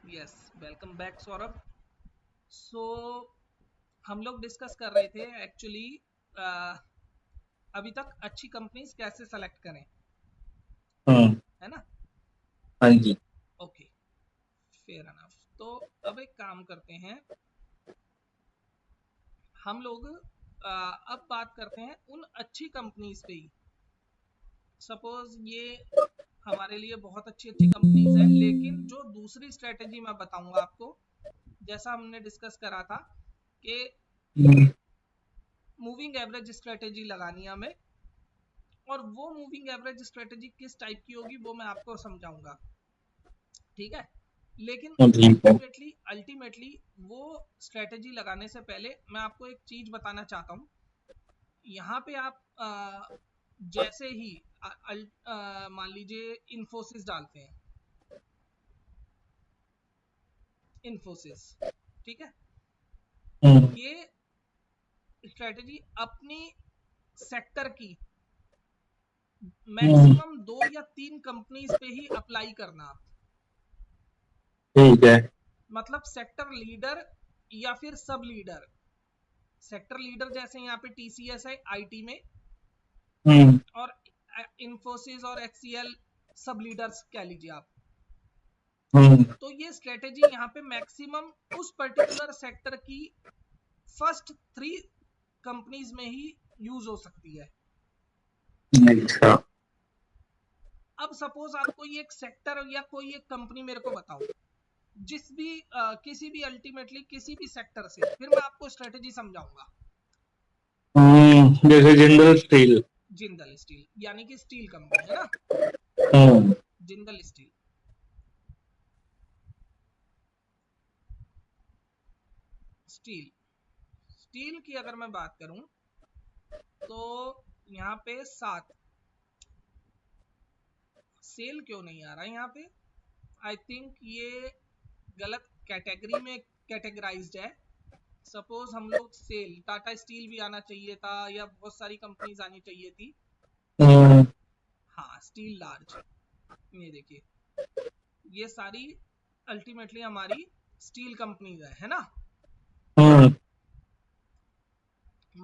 Yes, welcome back Saurabh. So हम लोग discuss कर रहे थे एक्चुअली अभी तक अच्छी कंपनीज कैसे सेलेक्ट करें, हम्म। है ना। हाँ जी। Okay, fair enough. तो अब एक काम करते हैं हम लोग, अब बात करते हैं उन अच्छी कंपनीज पे ही। सपोज ये हमारे लिए बहुत अच्छी अच्छी कंपनीज हैं, लेकिन जो दूसरी स्ट्रेटेजी मैं बताऊंगा आपको, जैसा हमने डिस्कस करा था कि हम्म। मूविंग एवरेज स्ट्रेटेजी लगानी है हमें, और वो मूविंग एवरेज स्ट्रेटेजी किस टाइप की होगी वो मैं आपको समझाऊंगा, ठीक है। लेकिन ठीक है। अल्टीमेटली अल्टीमेटली वो स्ट्रेटेजी लगाने से पहले मैं आपको एक चीज बताना चाहता हूँ। यहाँ पे आप जैसे ही मान लीजिए इन्फोसिस डालते हैं, इन्फोसिस, ठीक है। हम्म। ये स्ट्रेटेजी अपनी सेक्टर की हम्म। मैक्सिमम 2 या 3 कंपनीज पे ही अप्लाई करना आप। ठीक है। मतलब सेक्टर लीडर या फिर सब लीडर। सेक्टर लीडर जैसे यहाँ पे टीसीएस है आईटी में, हम्म। और इंफोसिस और एचसीएल सब लीडर्स कह लीजिए आप। हम्म। तो ये स्ट्रेटेजी यहाँ पे मैक्सिमम उस पर्टिकुलर सेक्टर की फर्स्ट 3 कंपनीज में ही यूज हो सकती है। अच्छा। अब सपोज आप कोई एक सेक्टर या कोई एक कंपनी मेरे को बताओ, जिस भी किसी भी अल्टीमेटली किसी भी सेक्टर से, फिर मैं आपको स्ट्रेटेजी समझाऊंगा। जैसे जिंदल स्टील। जिंदल स्टील यानी कि स्टील कंपनी है ना, हम्म। जिंदल स्टील। स्टील स्टील की अगर मैं बात करूं तो यहाँ पे 7। सेल क्यों नहीं आ रहा है यहाँ पे? आई थिंक ये गलत कैटेगरी में कैटेगराइज्ड है। सपोज हम लोग सेल, टाटा स्टील भी आना चाहिए था, या बहुत सारी कंपनीज आनी चाहिए थी। हम्म। हाँ, स्टील लार्ज, ये देखिए, ये सारी अल्टीमेटली हमारी स्टील कंपनीज है ना। हम्म।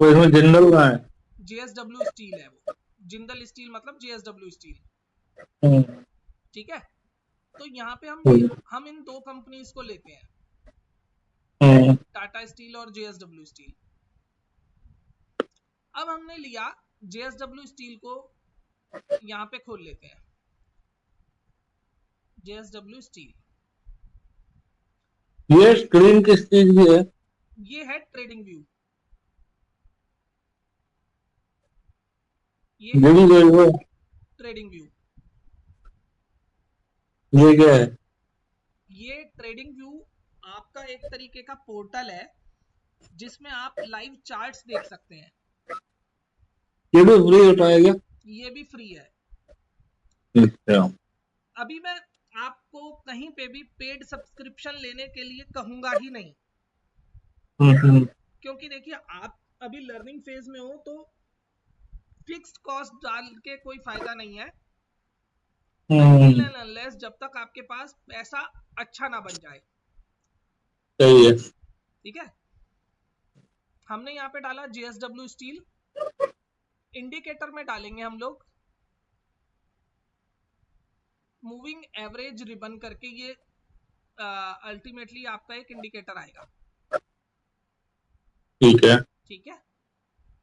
तो मान इसमें लीजिए जिंदल का है। जेएसडब्ल्यू स्टील है वो, जिंदल स्टील मतलब जेएसडब्ल्यू स्टील, हम्म। ठीक है। तो यहाँ पे ठीक। हम इन 2 कंपनीज को लेते हैं, हम्म। टाटा स्टील और जेएसडब्ल्यू स्टील। अब हमने लिया जेएसडब्ल्यू स्टील को, यहाँ पे खोल लेते हैं जेएसडब्ल्यू स्टील। ये स्क्रीन किस चीज की है? ये है ट्रेडिंग व्यू, ये है जिम गई वो। Trading view. ये क्या है? ये ट्रेडिंग व्यू आपका एक तरीके का पोर्टल है, जिसमें आप लाइव चार्ट्स देख सकते हैं। ये भी फ्री होता है क्या? ये भी फ्री है। अच्छा। अभी मैं आपको कहीं पे भी पेड सब्सक्रिप्शन लेने के लिए कहूंगा ही नहीं, हम्म। क्योंकि देखिए आप अभी लर्निंग फेज में हो, तो फिक्स्ड कॉस्ट डाल के कोई फायदा नहीं है, अनटिल हम्म। एंड अनलेस जब तक आपके पास पैसा अच्छा ना बन जाए, सही है। ठीक है। हमने यहाँ पे डाला जेएसडब्ल्यू स्टील। इंडिकेटर में डालेंगे हम लोग मूविंग एवरेज रिबन करके, ये अल्टीमेटली आपका एक इंडिकेटर आएगा, ठीक है। ठीक है।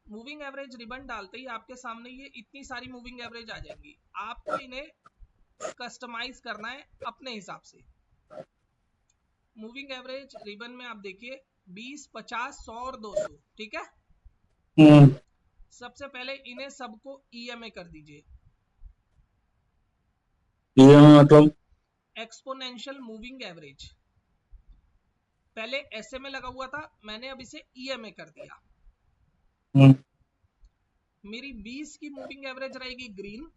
मूविंग एवरेज रिबन डालते ही आपके सामने ये इतनी सारी मूविंग एवरेज आ जाएंगी। आपको इन्हें कस्टमाइज करना है अपने हिसाब से। मूविंग एवरेज रिबन में आप देखिए 20, 50, 100 और 200, ठीक है। हम्म। सबसे पहले इन्हें सबको ईएमए कर दीजिए, ये मतलब? Exponential moving average. पहले एसएमए लगा हुआ था, मैंने अब इसे ईएमए कर दिया। हम्म। मेरी 20 की मूविंग एवरेज रहेगी ग्रीन,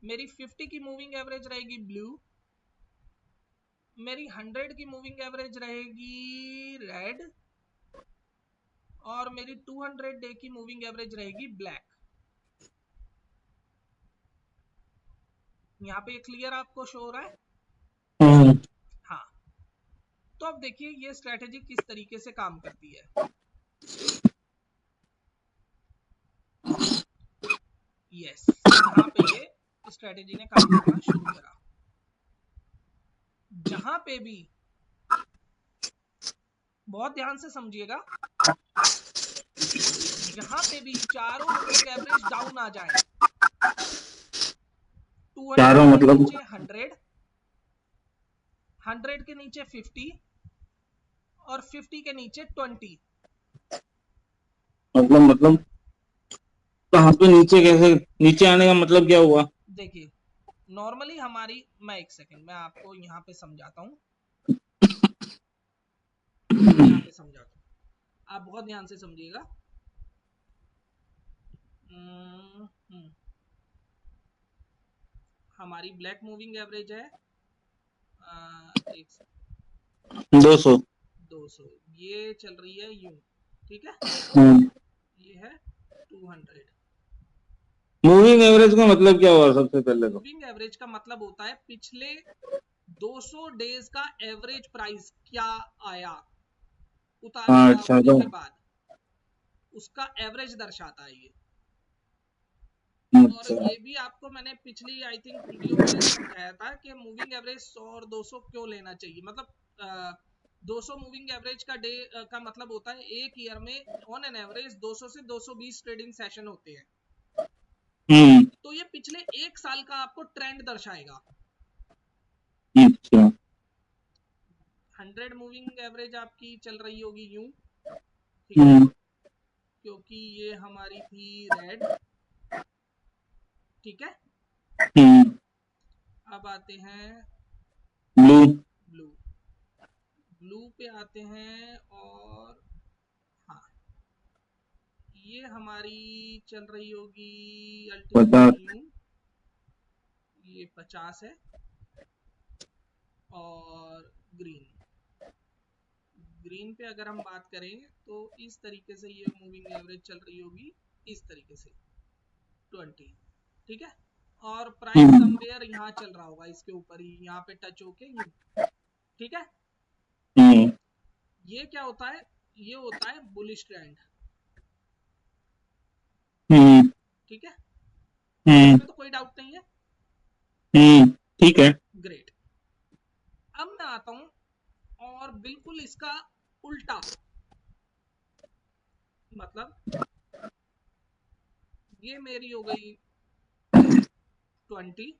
मेरी 50 की मूविंग एवरेज रहेगी ब्लू, मेरी 100 की मूविंग एवरेज रहेगी रेड, और मेरी 200 डे की मूविंग एवरेज रहेगी ब्लैक। यहाँ पे क्लियर आपको शो हो रहा है? हम्म। तो अब देखिए ये स्ट्रेटेजी किस तरीके से काम करती है। यस, यहाँ पे ये स्ट्रेटेजी ने काम करना शुरू करा। जहां पे भी, बहुत ध्यान से समझिएगा, जहां पे भी चारों मूविंग एवरेज डाउन आ जाए, 200 चारों के मतलब नीचे 100, 100 के नीचे 50 और 50 के नीचे 20। मतलब कहाँ पे नीचे, कैसे नीचे आने का मतलब क्या हुआ? देखिए नॉर्मली हमारी, मैं एक सेकंड मैं आपको यहाँ पे समझाता हूँ, यहाँ पे समझाता हूँ, आप बहुत ध्यान से समझिएगा। हमारी ब्लैक मूविंग एवरेज है एक 200। 200, ये चल रही है यूं, ठीक है, ये है 200। मूविंग एवरेज का मतलब क्या हुआ सबसे पहले तो? मूविंग एवरेज का मतलब होता है पिछले 200 डेज का एवरेज प्राइस क्या आया उतार हाँ चढ़ाव अच्छा, होने तो के बाद, उसका एवरेज दर्शाता है ये। और अच्छा। ये भी आपको मैंने पिछली आई थिंक वीडियो में समझाया था कि मूविंग एवरेज 100 और 200 क्यों लेना चाहिए। मतलब 200 मूविंग एवरेज का डे का मतलब होता है एक ईयर में ऑन एन एवरेज 200 से 220 ट्रेडिंग सेशन होते हैं। तो ये पिछले एक साल का आपको ट्रेंड दर्शाएगा। अच्छा। 100 मूविंग एवरेज आपकी चल रही होगी यूं, ठीक है, क्योंकि ये हमारी थी रेड, ठीक है। अब आते हैं ब्लू। ब्लू, ब्लू पे आते हैं और हाँ, ये हमारी चल रही होगी 50। अल्टीमेटली यूं, ये 50 है। और ग्रीन, ग्रीन पे अगर हम बात करें तो इस तरीके से ये मूविंग एवरेज चल रही होगी, इस तरीके से 20, ठीक है। और प्राइस समवेयर यहाँ चल रहा होगा, इसके ऊपर ही यहाँ पे टच होके यूं, ठीक है। ये क्या होता है, ये होता है बुलिश ट्रेंड, ठीक है। इसमें तो कोई डाउट नहीं है, ठीक है। ग्रेट। अब मैं आता हूं और बिल्कुल इसका उल्टा, मतलब ये मेरी हो गई 20,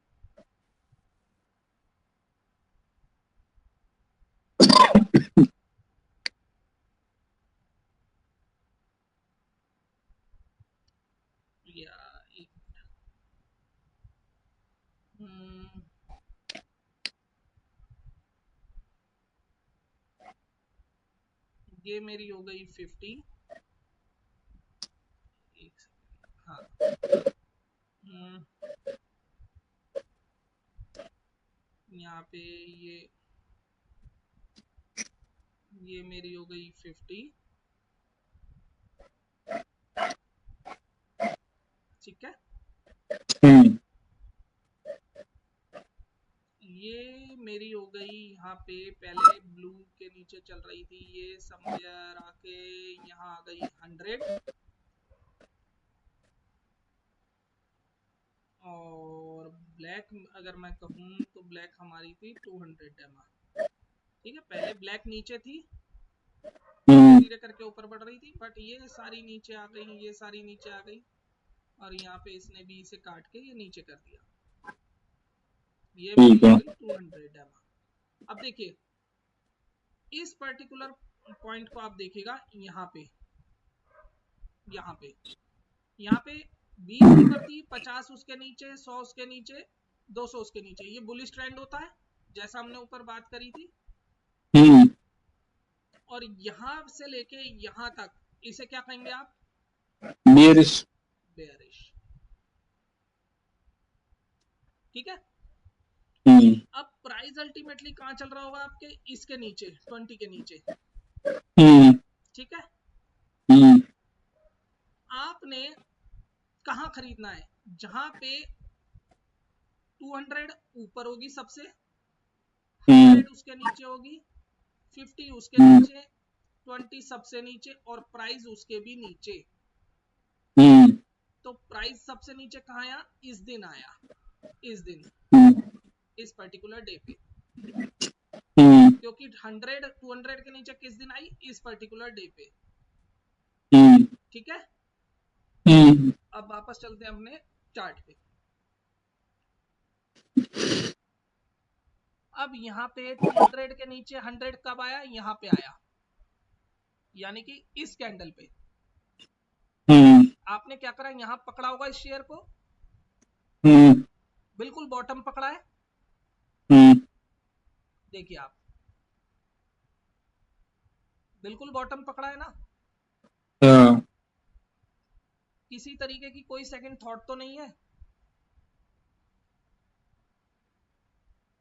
या एक, ये मेरी हो गई 50, एक सेकंड, हाँ, यहाँ पे ये मेरी हो गई 50, ठीक है। ये मेरी हो गई यहाँ पे, पहले ब्लू के नीचे चल रही थी, ये समवेयर आके यहाँ आ गई 100, और ब्लैक अगर मैं कहूँ तो ब्लैक हमारी थी 200 डेमा, ठीक है। पहले ब्लैक नीचे थी, धीरे धीरे करके ऊपर बढ़ रही थी, बट ये सारी नीचे आ गई, ये सारी नीचे आ गई, और यहाँ पे इसने भी इसे काट के ये नीचे कर दिया, ये मेरी हो गई 200 डेमा। अब देखिए इस पर्टिकुलर पॉइंट को आप देखिएगा, यहाँ पे यहाँ पे यहाँ पे 20 ऊपर थी, 50 उसके नीचे, 100 उसके नीचे, 200 उसके नीचे, ये बुलिश ट्रेंड होता है जैसा हमने ऊपर बात करी थी। और यहां से लेके यहां तक इसे क्या कहेंगे आप, बियरिश। बेयरिश, ठीक है। अब प्राइस अल्टीमेटली कहां चल रहा होगा आपके, इसके नीचे 20 के नीचे, ठीक है। आपने कहां खरीदना है, जहां पे 200 ऊपर होगी सबसे, 100 उसके नीचे होगी, 50 उसके नीचे, 20 सबसे नीचे और प्राइस उसके भी नीचे। तो प्राइस सबसे नीचे कहाँ आया? इस दिन आया, इस दिन, इस पर्टिकुलर डे पे, क्योंकि 100 200 के नीचे किस दिन आई? इस पर्टिकुलर डे पे। ठीक है, अब वापस चलते हैं अपने चार्ट पे। अब यहाँ पे 200 के नीचे 100 कब आया? यहाँ पे आया, यानी कि इस कैंडल पे। आपने क्या करा? यहाँ पकड़ा होगा इस शेयर को, बिल्कुल बॉटम पकड़ा है। देखिए आप, बिल्कुल बॉटम पकड़ा है ना। किसी तरीके की कोई सेकंड थॉट तो नहीं है?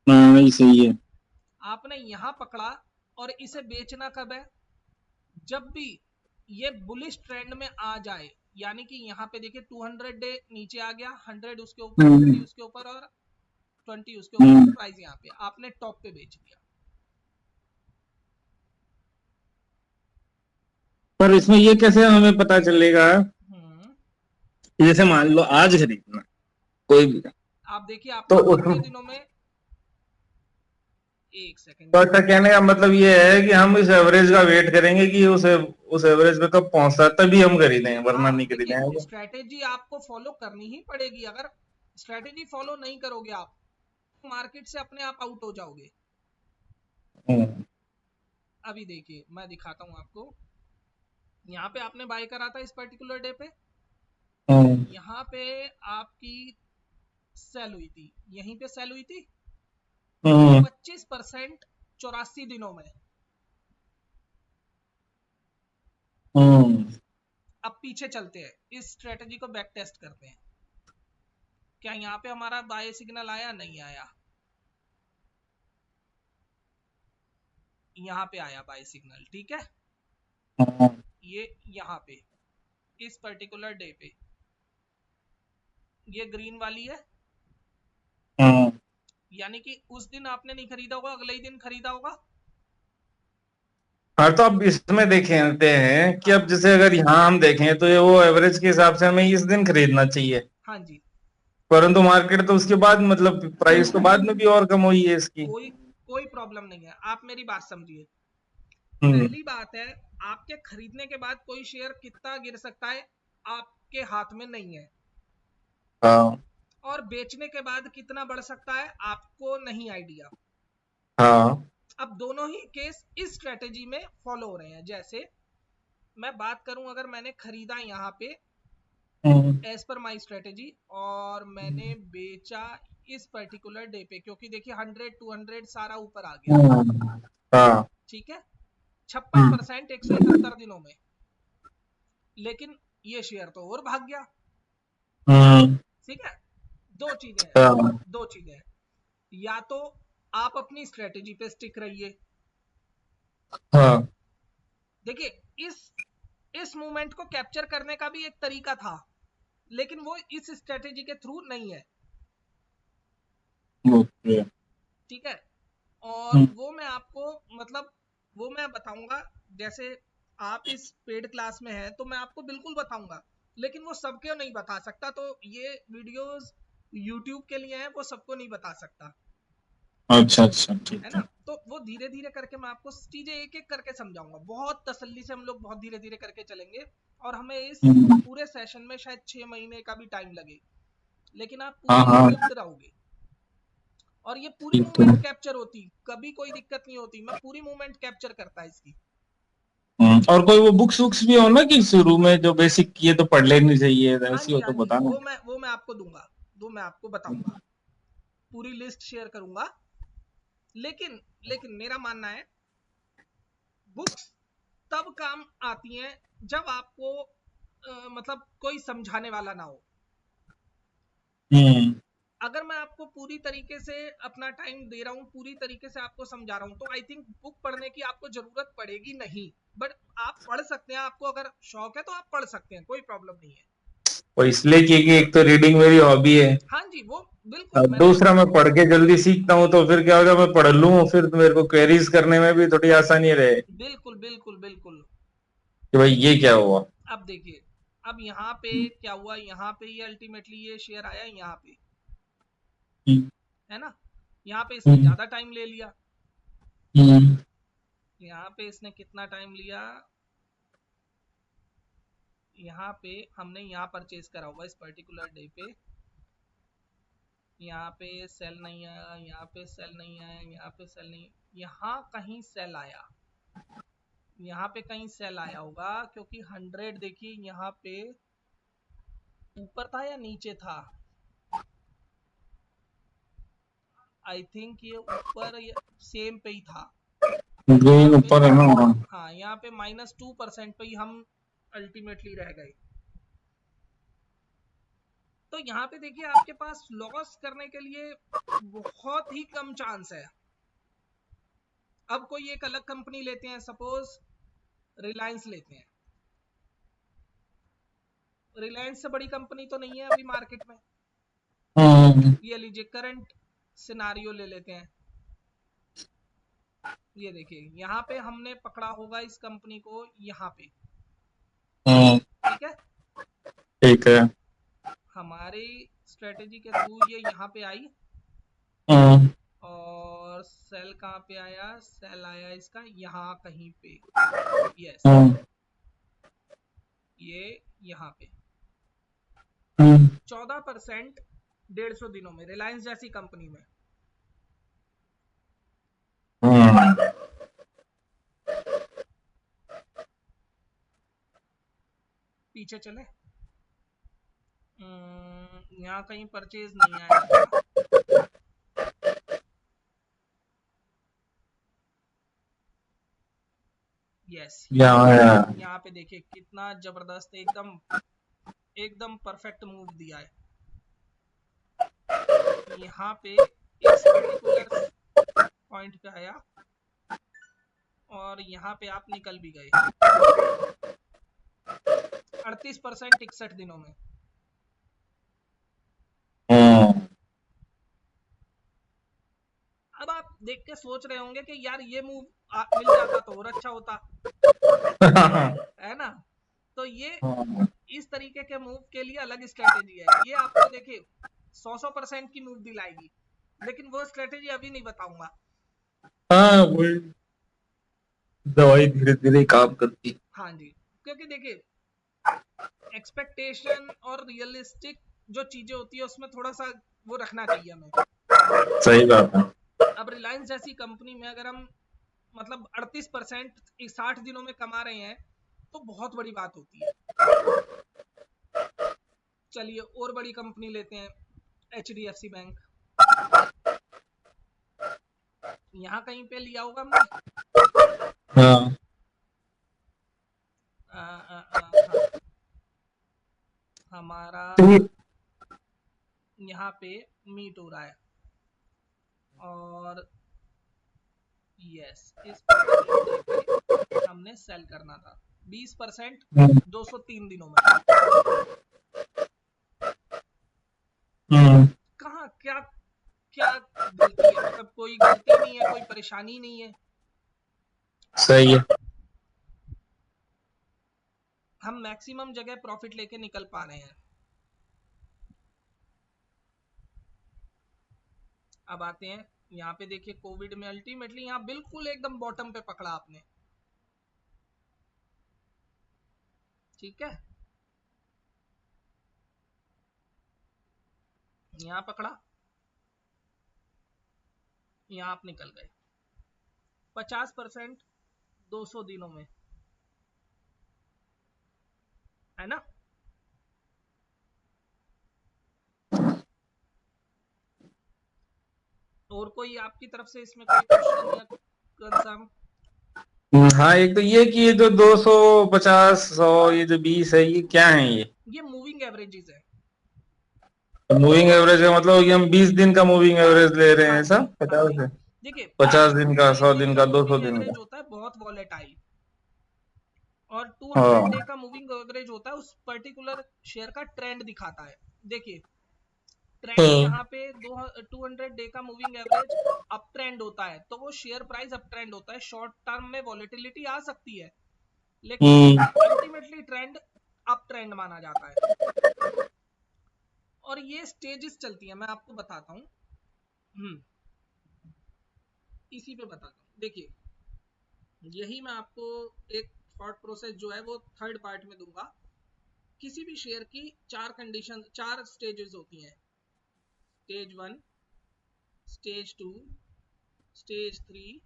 नहीं, सही है। आपने यहां पकड़ा और इसे बेचना कब है? जब भी ये बुलिश ट्रेंड में आ जाए, यानी कि यहाँ पे देखिए 200 डे नीचे आ गया, 100 उसके ऊपर, 50 उसके ऊपर और 20 उसके ऊपर, प्राइस यहाँ पे, आपने टॉप पे बेच दिया। पर इसमें ये कैसे हमें पता चलेगा? हम्म, जैसे मान लो आज खरीदना कोई भी, आप देखिए तो आपने कितने उसमें दिनों में, एक सेकंड तो में अच्छा, कहने का मतलब ये है कि हम इस एवरेज का वेट करेंगे कि उस एवरेज पे कब पहुंचता है, तभी हम खरीदें, वरना हाँ नहीं देखिए, खरीदेंगे। स्ट्रेटेजी आपको फॉलो करनी ही पड़ेगी। अगर स्ट्रेटेजी फॉलो नहीं करोगे आप, मार्केट से अपने आप आउट हो जाओगे। हम्म, अभी देखिए मैं दिखाता हूं आपको, यहाँ पे आपने बाय करा था इस पर्टिकुलर डे पे, हम्म, यहाँ पे आपकी सेल हुई थी, यहीं पे सेल हुई थी हम्म, 25% 84 दिनों में। हम्म, अब पीछे चलते हैं, इस स्ट्रेटेजी को बैक टेस्ट करते हैं, क्या यहाँ पे हमारा बाय सिग्नल आया? नहीं आया। यहाँ पे आया बाय सिग्नल, ठीक है, हम्म, ये यहाँ पे इस पर्टिकुलर डे पे, ये ग्रीन वाली है, हम्म। यानी कि उस दिन आपने नहीं खरीदा होगा, अगले ही दिन खरीदा होगा। हाँ, तो अब इसमें देखते हैं कि अब हाँ जैसे अगर यहाँ हम देखें तो ये वो एवरेज के हिसाब से हमें इस दिन खरीदना चाहिए, हाँ जी, परंतु मार्केट तो उसके बाद, मतलब प्राइस तो बाद में भी और कम हुई है इसकी। कोई कोई प्रॉब्लम नहीं है, आप मेरी बात समझिए। हम्म, पहली बात है, आपके खरीदने के बाद कोई शेयर कितना गिर सकता है आपके हाथ में नहीं है, हाँ, और बेचने के बाद कितना बढ़ सकता है आपको नहीं आइडिया। हाँ, अब दोनों ही केस इस स्ट्रेटेजी में फॉलो हो रहे हैं। जैसे मैं बात करूं, अगर मैंने खरीदा यहाँ पे हम्म, एज पर माई स्ट्रेटेजी, और मैंने बेचा इस पर्टिकुलर डे पे, क्योंकि देखिए 100 200 सारा ऊपर आ गया, हाँ, ठीक है, 56% 171 दिनों में, लेकिन ये शेयर तो और भाग गया। हम्म, ठीक है, दो चीजें हैं, हाँ, दो चीजें हैं, या तो आप अपनी स्ट्रेटेजी पे स्टिक रहिए। हाँ, देखिए इस मूवमेंट को कैप्चर करने का भी एक तरीका था, लेकिन वो इस स्ट्रेटेजी के थ्रू नहीं है, ओके, ठीक है। और हम्म, वो मैं आपको, मतलब वो मैं बताऊंगा, जैसे आप इस पेड क्लास में हैं तो मैं आपको बिल्कुल बताऊंगा, लेकिन वो सबको नहीं बता सकता, तो ये वीडियोस यूट्यूब के लिए हैं, वो सबको नहीं बता सकता, अच्छा, अच्छा, है ठीक ना। है। तो वो धीरे धीरे करके मैं आपको चीजें एक एक करके समझाऊंगा, बहुत तसल्ली से हम लोग बहुत धीरे धीरे करके चलेंगे, और हमें इस हम्म, पूरे सेशन में शायद 6 महीने का भी टाइम लगे, लेकिन आप हाँ, पूरी हाँ, इक्विप्ड रहोगे, और ये पूरी ठीक मूवमेंट है। कैप्चर होती, कभी कोई दिक्कत नहीं होती, मैं पूरी मूवमेंट कैप्चर करता है इसकी। और कोई वो बुक्स वुक्स भी हो ना कि शुरू में जो बेसिक ये तो पढ़ लेनी चाहिए, हाँ ऐसी जी हो हाँ तो जी, बताना। वो मैं आपको दूंगा, वो मैं आपको बताऊंगा, पूरी लिस्ट शेयर करूंगा। लेकिन लेकिन मेरा मानना है, बुक्स तब काम आती हैं जब आपको मतलब कोई समझाने वाला ना हो। हम्म, अगर मैं आपको पूरी तरीके से अपना टाइम दे रहा हूँ, पूरी तरीके से आपको समझा रहा हूँ, तो आई थिंक बुक पढ़ने की आपको जरूरत पड़ेगी नहीं, बट आप पढ़ सकते हैं, आपको अगर शौक है तो आप पढ़ सकते हैं, कोई प्रॉब्लम नहीं है। वो इसलिए कि एक तो रीडिंग मेरी हॉबी है, हाँ जी, वो बिल्कुल अब मैंने, दूसरा मैं पढ़ के जल्दी सीखता हूँ, तो फिर क्या होगा, मैं पढ़ लूँ फिर तो मेरे को क्वेरीज करने में भी थोड़ी आसानी रहे बिल्कुल बिल्कुल बिल्कुल। कि भाई ये क्या हुआ। अब देखिए, अब यहाँ पे क्या हुआ, यहाँ पे ये अल्टीमेटली ये शेयर आया यहाँ पे, हम्म, है ना। यहाँ पे इसने हम्म, ज्यादा टाइम ले लिया, हम्म, यहाँ पे इसने कितना टाइम लिया, यहाँ पे हमने यहाँ परचेज करा हुआ इस पर्टिकुलर डे पे, यहाँ पे सेल नहीं आया, यहाँ पे सेल नहीं आया, यहाँ पे सेल नहीं, यहाँ कहीं सेल आया, यहाँ पे कहीं सेल आया होगा, क्योंकि 100 देखिए यहाँ पे ऊपर था या नीचे था, आई थिंक ये ऊपर सेम पे ही था, यहाँ ग्रीन पे, ऊपर है ना। हाँ यहाँ पे -2% पे ही हम अल्टीमेटली रह गए। तो यहाँ पे देखिए आपके पास लॉस करने के लिए बहुत ही कम चांस है। अब कोई एक अलग कंपनी लेते हैं, सपोज रिलायंस लेते हैं, रिलायंस से बड़ी कंपनी तो नहीं है अभी मार्केट में। हम्म, ये लीजिए करंट सिनारियो ले लेते हैं, ये देखिए यहाँ पे हमने पकड़ा होगा इस कंपनी को यहाँ पे, हम्म, ठीक है, ठीक है। हमारी स्ट्रेटेजी के थ्रू ये यहाँ पे आई, हम्म, और सेल कहाँ पे आया, सेल आया इसका यहाँ कहीं पे, यस, हम्म, ये यहाँ पे हम्म, 14% 150 दिनों में रिलायंस जैसी कंपनी में। हम्म, पीछे चले, यहाँ कहीं परचेज नहीं आया था, यस यहाँ यहाँ पे देखिए कितना जबरदस्त, एकदम एकदम परफेक्ट मूव दिया है यहाँ पे, इस पर्टिकुलर पॉइंट पे आया और यहाँ पे आप निकल भी गए 38% 61 दिनों में। हम्म, अब आप देख के सोच रहे होंगे कि यार ये मूव मिल जाता तो और अच्छा होता, है ना। तो ये इस तरीके के मूव के लिए अलग स्ट्रेटेजी है, ये आपको देखिए 100% की मूव दिलाएगी, लेकिन वो स्ट्रेटेजी अभी नहीं बताऊंगा। हाँ वही, दवाई धीरे धीरे काम करती। हाँ जी, क्योंकि देखिए एक्सपेक्टेशन और रियलिस्टिक जो चीजें होती है उसमें थोड़ा सा वो रखना चाहिए हमें। सही बात है। अब रिलायंस जैसी कंपनी में अगर हम मतलब 38% 60 दिनों में कमा रहे हैं तो बहुत बड़ी बात होती है। चलिए और बड़ी कंपनी लेते हैं, HDFC बैंक, यहाँ कहीं पे लिया होगा हमने, हाँ, हाँ, हमारा तो ये यहाँ पे मीट हो रहा है, और यस इस पर्टिकुलर डे पे हमने सेल करना था 20% 203 दिनों में। कहाँ क्या क्या गलती है, मतलब कोई गलती नहीं है, कोई परेशानी नहीं है, सही है। हम मैक्सिमम जगह प्रॉफिट लेके निकल पा रहे हैं। अब आते हैं यहाँ पे, देखिए कोविड में अल्टीमेटली यहाँ बिल्कुल एकदम बॉटम पे पकड़ा आपने, ठीक है, यहाँ पकड़ा, यहाँ आप निकल गए 50% 200 दिनों में, है ना। और कोई आपकी तरफ से इसमें कोई क्वेश्चन या कंसर्न? हाँ, एक तो ये कि ये जो 250 100 ये जो 20 है, ये क्या है ये मूविंग एवरेजेस है। मूविंग एवरेज है, मतलब कि हम 20 दिन का मूविंग एवरेज ले रहे हैं हाँ ऐसा, जी, हाँ 50 जी, है, देखिए 50 दिन का, 100 20 दिन दिन का का, 200 मूविंग दिन एवरेज का। होता है बहुत वॉलेटाइल, और 200 डे का मूविंग एवरेज होता है, उस पर्टिकुलर शेयर का ट्रेंड दिखाता है। देखिए ट्रेंड यहाँ पे 200 डे का मूविंग एवरेज अप ट्रेंड होता है, तो वो शेयर प्राइस अप ट्रेंड होता है। शॉर्ट टर्म में वॉलेटिलिटी आ सकती है, लेकिन अल्टीमेटली ट्रेंड अप ट्रेंड माना जाता है। और ये स्टेजेस चलती है, मैं आपको बताता हूँ, इसी पे बताता हूँ। देखिए यही मैं आपको एक थॉट प्रोसेस जो है वो थर्ड पार्ट में दूंगा। किसी भी शेयर की 4 कंडीशन, 4 स्टेजेस होती हैं। Stage 1, stage 2, stage 3,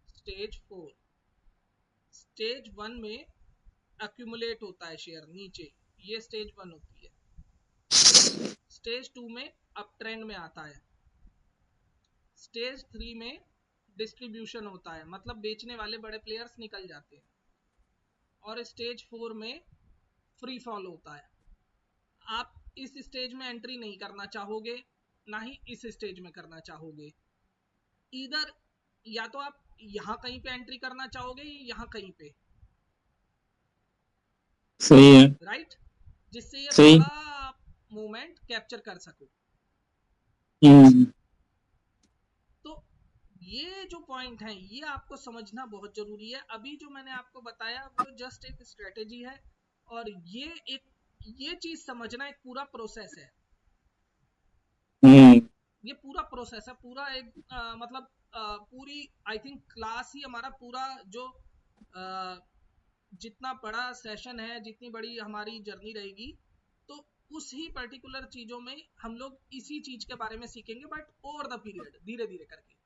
stage 4। Stage 1 में एक्यूमुलेट होता है शेयर नीचे, ये स्टेज 1 होती है। स्टेज 2 में अप ट्रेंड में आता है। स्टेज 3 में डिस्ट्रीब्यूशन होता है, मतलब बेचने वाले बड़े प्लेयर्स निकल जाते हैं। और स्टेज 4 में फ्री फॉल होता है। आप इस स्टेज में एंट्री नहीं करना चाहोगे, ना ही इस स्टेज में करना चाहोगे। इधर या तो आप यहाँ कहीं पे एंट्री करना चाहोगे, यहाँ कहीं पे। सही है। राइट, जिससे ये सही। बड़ा मूवमेंट कैप्चर कर सको। तो ये जो पॉइंट है ये आपको समझना बहुत जरूरी है। अभी जो मैंने आपको बताया वो जस्ट एक स्ट्रेटेजी है, और ये चीज समझना एक पूरा प्रोसेस है। ये पूरा प्रोसेस है, पूरा एक मतलब पूरी आई थिंक क्लास ही हमारा पूरा जो जितना बड़ा सेशन है, जितनी बड़ी हमारी जर्नी रहेगी, तो उस ही पर्टिकुलर चीजों में हम लोग इसी चीज के बारे में सीखेंगे, बट ओवर द पीरियड, धीरे धीरे करके।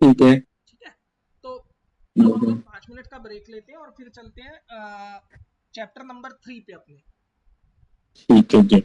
ठीक है। ठीक है, तो अब हम लोग 5 मिनट का ब्रेक लेते हैं और फिर चलते हैं चैप्टर नंबर 3 पे अपने। ठीक है जी।